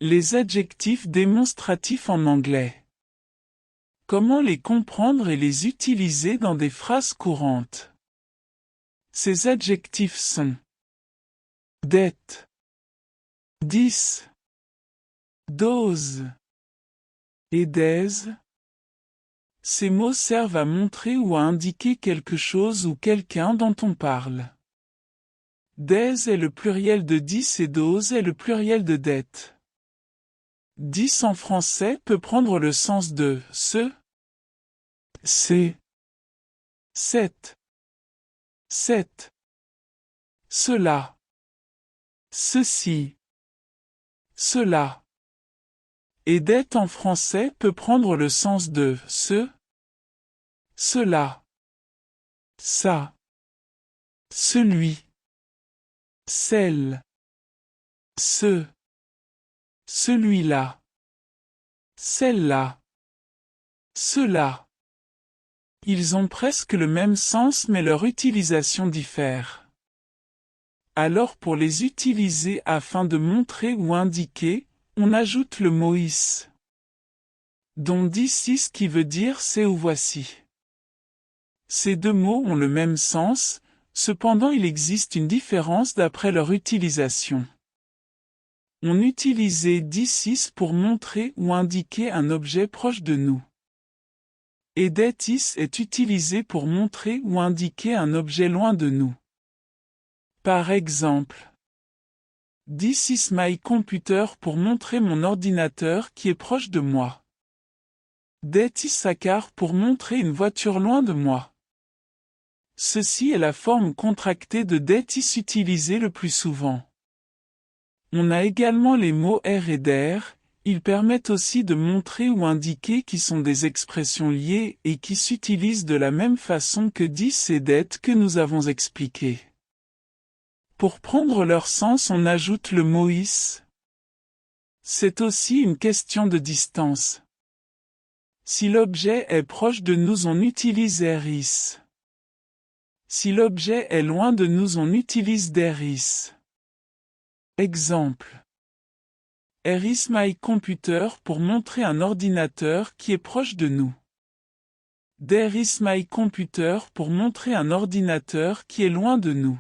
Les adjectifs démonstratifs en anglais. Comment les comprendre et les utiliser dans des phrases courantes? Ces adjectifs sont d'être, 10, dose et d'aise. Ces mots servent à montrer ou à indiquer quelque chose ou quelqu'un dont on parle. D'aise est le pluriel de 10 et dose est le pluriel de dette. 10 en français peut prendre le sens de ce, c'est, 7, cela, ceci, cela. Et dette en français peut prendre le sens de ce, cela, ça, celui, celle, ce, celui-là, celle-là, cela. Ils ont presque le même sens mais leur utilisation diffère. Alors pour les utiliser afin de montrer ou indiquer, on ajoute le mot is, dont this qui veut dire c'est ou voici. Ces deux mots ont le même sens, cependant il existe une différence d'après leur utilisation. On utilisait this is pour montrer ou indiquer un objet proche de nous. Et that is est utilisé pour montrer ou indiquer un objet loin de nous. Par exemple, this is my computer pour montrer mon ordinateur qui est proche de moi. That is a car pour montrer une voiture loin de moi. Ceci est la forme contractée de that is utilisée le plus souvent. On a également les mots er et der. Ils permettent aussi de montrer ou indiquer qui sont des expressions liées et qui s'utilisent de la même façon que this et that que nous avons expliqué. Pour prendre leur sens, on ajoute le mot is. C'est aussi une question de distance. Si l'objet est proche de nous, on utilise er is. Si l'objet est loin de nous, on utilise der is. Exemple. Er is my computer pour montrer un ordinateur qui est proche de nous. Der is my computer pour montrer un ordinateur qui est loin de nous.